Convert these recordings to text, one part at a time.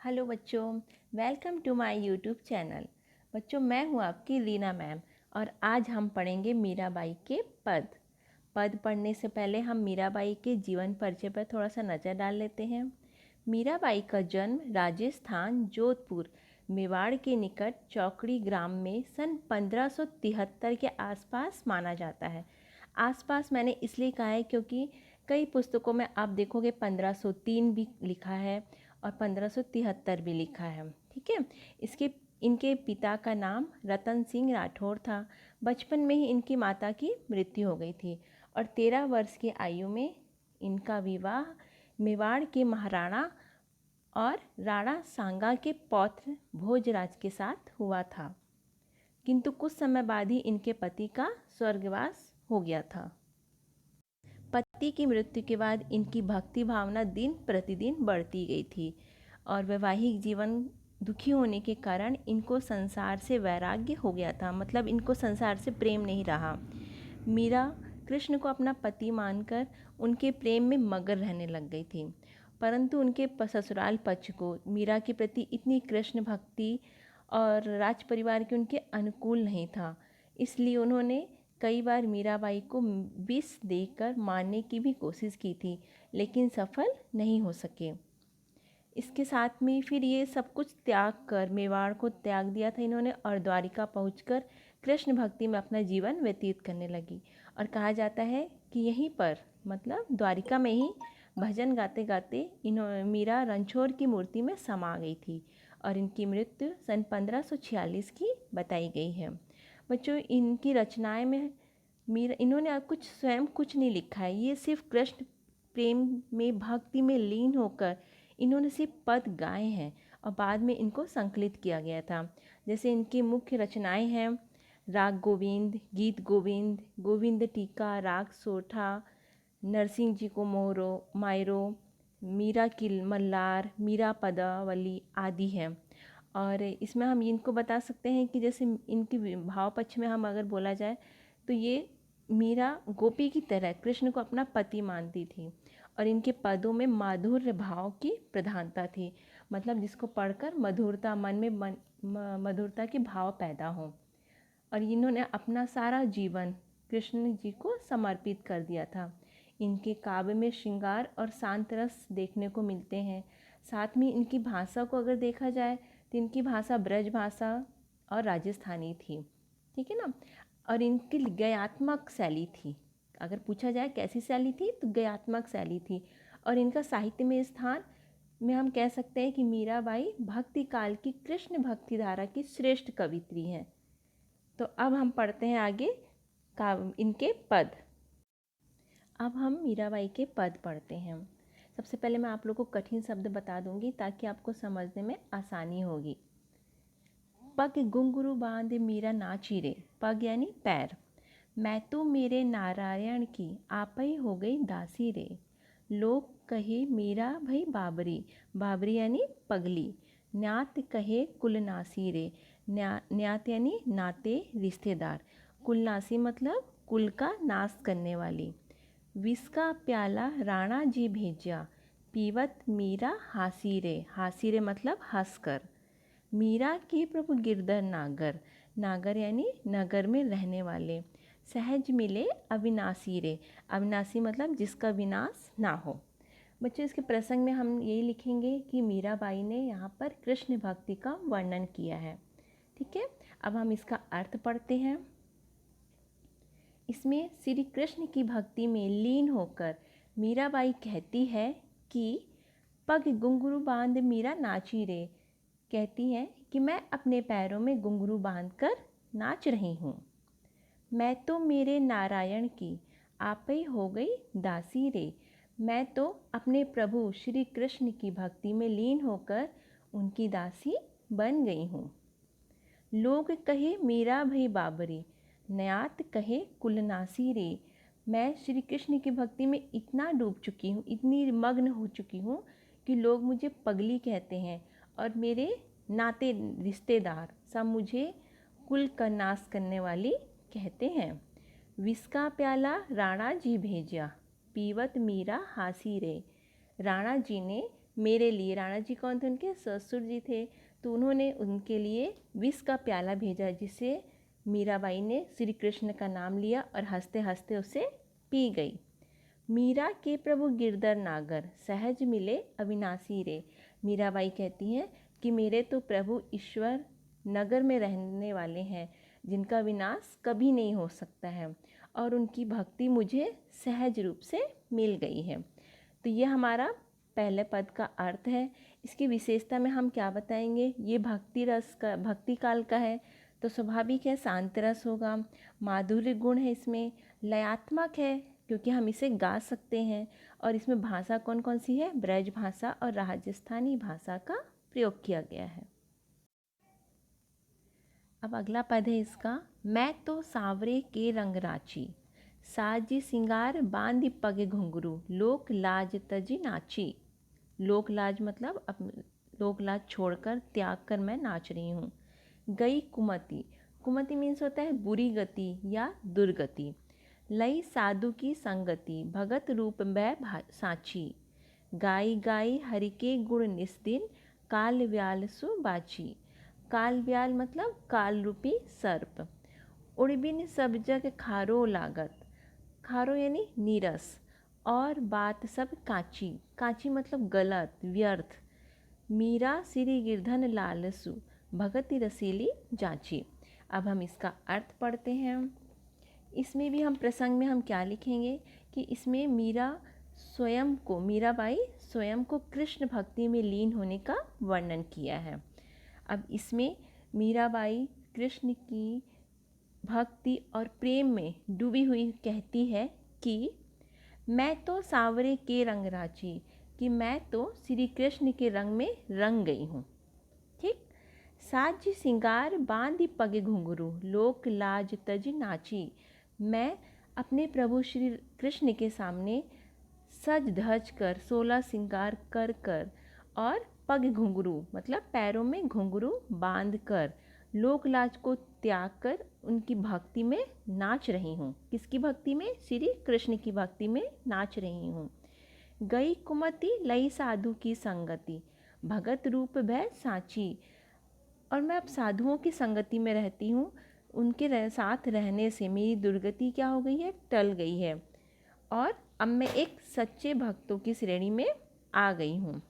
Hello बच्चों, welcome to my YouTube channel. बच्चों, मैं हूँ आपकी रीना मैम और आज हम पढ़ेंगे मीराबाई के पद। पद पढ़ने से पहले हम मीराबाई के जीवन परिचय पर थोड़ा सा नज़र डाल लेते हैं। मीराबाई का जन्म राजस्थान जोधपुर मेवाड़ के निकट चौकड़ी ग्राम में सन 1573 के आसपास माना जाता है। आसपास मैंने इसलिए कहा है क्योंकि कई पुस्तकों में आप देखोगे 1503 भी लिखा है और 1573 भी लिखा है। ठीक है। इनके पिता का नाम रतन सिंह राठौर था। बचपन में ही इनकी माता की मृत्यु हो गई थी और 13 वर्ष की आयु में इनका विवाह मेवाड़ के महाराणा और राणा सांगा के पौत्र भोजराज के साथ हुआ था, किंतु कुछ समय बाद ही इनके पति का स्वर्गवास हो गया था। पति की मृत्यु के बाद इनकी भक्ति भावना दिन प्रतिदिन बढ़ती गई थी और वैवाहिक जीवन दुखी होने के कारण इनको संसार से वैराग्य हो गया था, मतलब इनको संसार से प्रेम नहीं रहा। मीरा कृष्ण को अपना पति मानकर उनके प्रेम में मगन रहने लग गई थी, परंतु उनके ससुराल पक्ष को मीरा के प्रति इतनी कृष्ण भक्ति और राज परिवार के उनके अनुकूल नहीं था। इसलिए उन्होंने कई बार मीराबाई को विष देकर मारने की भी कोशिश की थी, लेकिन सफल नहीं हो सके। इसके साथ में फिर ये सब कुछ त्याग कर मेवाड़ को त्याग दिया था इन्होंने और द्वारिका पहुंचकर कृष्ण भक्ति में अपना जीवन व्यतीत करने लगी। और कहा जाता है कि यहीं पर, मतलब द्वारिका में ही भजन गाते गाते मीरा रणछोड़ की मूर्ति में समा गई थी और इनकी मृत्यु सन 1546 की बताई गई है। बच्चों, इनकी रचनाएं में मीरा इन्होंने स्वयं कुछ नहीं लिखा है। ये सिर्फ कृष्ण प्रेम में भक्ति में लीन होकर इन्होंने सिर्फ पद गाए हैं और बाद में इनको संकलित किया गया था। जैसे इनकी मुख्य रचनाएं हैं राग गोविंद, गीत गोविंद, गोविंद टीका, राग सोठा, नरसिंह जी को मोहरो मायरो, मीरा की मल्लार, मीरा पदावली आदि हैं। और इसमें हम इनको बता सकते हैं कि जैसे इनकी भाव पक्ष में हम अगर बोला जाए तो ये मीरा गोपी की तरह कृष्ण को अपना पति मानती थी और इनके पदों में माधुर्य भाव की प्रधानता थी, मतलब जिसको पढ़कर मधुरता मन में मधुरता के भाव पैदा हों। और इन्होंने अपना सारा जीवन कृष्ण जी को समर्पित कर दिया था। इनके काव्य में श्रृंगार और शांत रस देखने को मिलते हैं। साथ में इनकी भाषा को अगर देखा जाए तो इनकी भाषा ब्रज भाषा और राजस्थानी थी। ठीक है ना। और इनकी गयात्मक शैली थी। अगर पूछा जाए कैसी शैली थी तो गयात्मक शैली थी। और इनका साहित्य में स्थान में हम कह सकते हैं कि मीराबाई भक्ति काल की कृष्ण भक्ति धारा की श्रेष्ठ कवित्री हैं। तो अब हम पढ़ते हैं आगे इनके पद। अब हम मीराबाई के पद पढ़ते हैं। सबसे पहले मैं आप लोगों को कठिन शब्द बता दूंगी ताकि आपको समझने में आसानी होगी। पग घुंघरू बांध मीरा नाची रे, पग यानी पैर। मैं तो मेरे नारायण की आप ही हो गई दासी रे। लोग कहे मीरा भई बाबरी, बाबरी यानी पगली। न्यात कहे कुलनासी रे, न्यात यानी नाते रिश्तेदार। कुलनासी मतलब कुल का नाश करने वाली। विष का प्याला राणा जी भेजा, पीवत मीरा हासी रे, हासी रे मतलब हंसकर। मीरा के प्रभु गिरधर नागर, नागर यानी नगर में रहने वाले। सहज मिले अविनाशी रे, अविनाशी मतलब जिसका विनाश ना हो। बच्चों, इसके प्रसंग में हम यही लिखेंगे कि मीराबाई ने यहाँ पर कृष्ण भक्ति का वर्णन किया है। ठीक है। अब हम इसका अर्थ पढ़ते हैं। इसमें श्री कृष्ण की भक्ति में लीन होकर मीराबाई कहती है कि पग घुंघरू बांध मीरा नाची रे, कहती हैं कि मैं अपने पैरों में घुंघरू बांधकर नाच रही हूँ। मैं तो मेरे नारायण की आप ही हो गई दासी रे, मैं तो अपने प्रभु श्री कृष्ण की भक्ति में लीन होकर उनकी दासी बन गई हूँ। लोग कहे मीरा भई बाबरी, न्यात कहे कुलनासी रे, मैं श्री कृष्ण की भक्ति में इतना डूब चुकी हूँ, इतनी मग्न हो चुकी हूँ कि लोग मुझे पगली कहते हैं और मेरे नाते रिश्तेदार सब मुझे कुल का नाश करने वाली कहते हैं। विष का प्याला राणा जी भेजा, पीवत मीरा हासी रे, राणा जी ने मेरे लिए। राणा जी कौन थे? उनके ससुर जी थे। तो उन्होंने उनके लिए विष का प्याला भेजा, जिसे मीराबाई ने श्री कृष्ण का नाम लिया और हंसते हंसते उसे पी गई। मीरा के प्रभु गिरधर नागर, सहज मिले अविनाशी रे। मीराबाई कहती हैं कि मेरे तो प्रभु ईश्वर नगर में रहने वाले हैं, जिनका विनाश कभी नहीं हो सकता है, और उनकी भक्ति मुझे सहज रूप से मिल गई है। तो ये हमारा पहले पद का अर्थ है। इसकी विशेषता में हम क्या बताएंगे? ये भक्ति रस का, भक्ति काल का है, तो स्वाभाविक है शांत रस होगा। माधुर्य गुण है इसमें, लयात्मक है क्योंकि हम इसे गा सकते हैं, और इसमें भाषा कौन कौन सी है? ब्रज भाषा और राजस्थानी भाषा का प्रयोग किया गया है। अब अगला पद है इसका, मैं तो सांवरे के रंग राची, साजी सिंगार बांधी पगे घुंघरू, लोक लाज तजी नाची। लोक लाज मतलब अब लोक लाज छोड़कर, त्याग कर मैं नाच रही हूँ। गई कुमति, कुमति मीन्स होता है बुरी गति या दुर्गति। लई साधु की संगति, भगत रूप बै साची। गाई गाई हरि के गुण निस्दिन, काल व्याल सु बाची। काल व्याल मतलब काल रूपी सर्प। उड़बिन सब जग खारो लागत, खारो यानी नीरस, और बात सब काची। काची मतलब गलत, व्यर्थ। मीरा श्री गिरधन लालसु, भगति रसीली जाची। अब हम इसका अर्थ पढ़ते हैं। इसमें भी हम प्रसंग में हम क्या लिखेंगे कि इसमें मीराबाई स्वयं को कृष्ण भक्ति में लीन होने का वर्णन किया है। अब इसमें मीराबाई कृष्ण की भक्ति और प्रेम में डूबी हुई कहती है कि मैं तो सांवरे के रंग राची, कि मैं तो श्री कृष्ण के रंग में रंग गई हूँ। ठीक। साज सिंगार बांधी पगे घुंघरू, लोक लाज तज नाची। मैं अपने प्रभु श्री कृष्ण के सामने सज धज कर, 16 सिंगार कर कर, और पग घुंघरू मतलब पैरों में घुंघरू बांध कर, लोक लाज को त्याग कर उनकी भक्ति में नाच रही हूँ। किसकी भक्ति में? श्री कृष्ण की भक्ति में नाच रही हूँ। गई कुमति लई साधु की संगति, भगत रूप भय साची। और मैं अब साधुओं की संगति में रहती हूँ, उनके साथ रहने से मेरी दुर्गति क्या हो गई है? टल गई है, और अब मैं एक सच्चे भक्तों की श्रेणी में आ गई हूँ।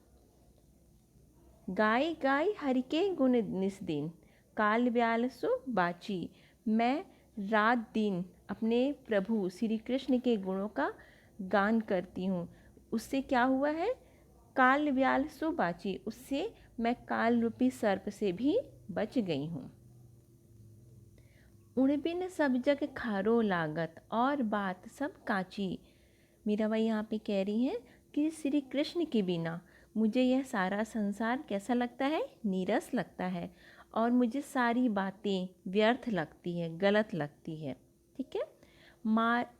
गाय गाय हरि के गुण निस्दिन, काल व्याल सु बाची। मैं रात दिन अपने प्रभु श्री कृष्ण के गुणों का गान करती हूँ। उससे क्या हुआ है? काल व्याल सु बाची, उससे मैं काल रूपी सर्प से भी बच गई हूँ। उड़बिन सब जग खारो लागत, और बात सब काची। मीराबाई यहाँ पे कह रही हैं कि श्री कृष्ण के बिना मुझे यह सारा संसार कैसा लगता है? नीरस लगता है, और मुझे सारी बातें व्यर्थ लगती है, गलत लगती है। ठीक है।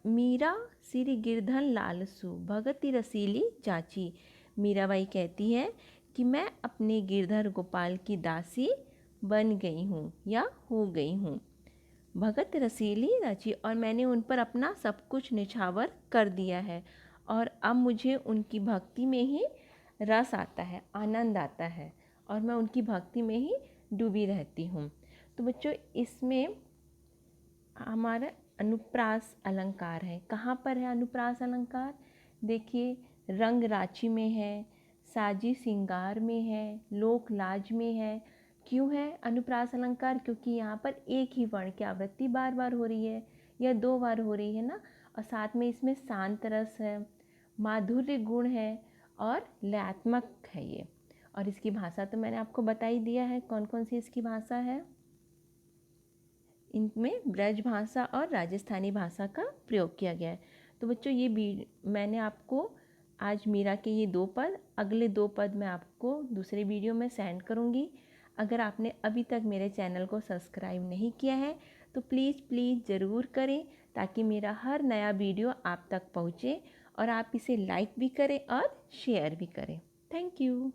मीरा श्री गिरधन लालसु, भगति रसीली जाची। मीराबाई कहती है कि मैं अपने गिरधर गोपाल की दासी बन गई हूँ या हो गई हूँ। भगत रसीली रची, और मैंने उन पर अपना सब कुछ निछावर कर दिया है, और अब मुझे उनकी भक्ति में ही रस आता है, आनंद आता है, और मैं उनकी भक्ति में ही डूबी रहती हूँ। तो बच्चों, इसमें हमारा अनुप्रास अलंकार है। कहाँ पर है अनुप्रास अलंकार? देखिए, रंग राची में है, साजी सिंगार में है, लोक लाज में है। क्यों है अनुप्रास अलंकार? क्योंकि यहाँ पर एक ही वर्ण की आवृत्ति बार बार हो रही है या 2 बार हो रही है ना, और साथ में इसमें शांत रस है, माधुर्य गुण है, और लयात्मक है ये। और इसकी भाषा तो मैंने आपको बता ही दिया है, कौन कौन सी इसकी भाषा है। इनमें ब्रज भाषा और राजस्थानी भाषा का प्रयोग किया गया है। तो बच्चों, ये मैंने आपको आज मीरा के ये 2 पद, अगले 2 पद मैं आपको दूसरे वीडियो में सेंड करूँगी। अगर आपने अभी तक मेरे चैनल को सब्सक्राइब नहीं किया है तो प्लीज़ ज़रूर करें, ताकि मेरा हर नया वीडियो आप तक पहुँचे, और आप इसे लाइक भी करें और शेयर भी करें। Thank you.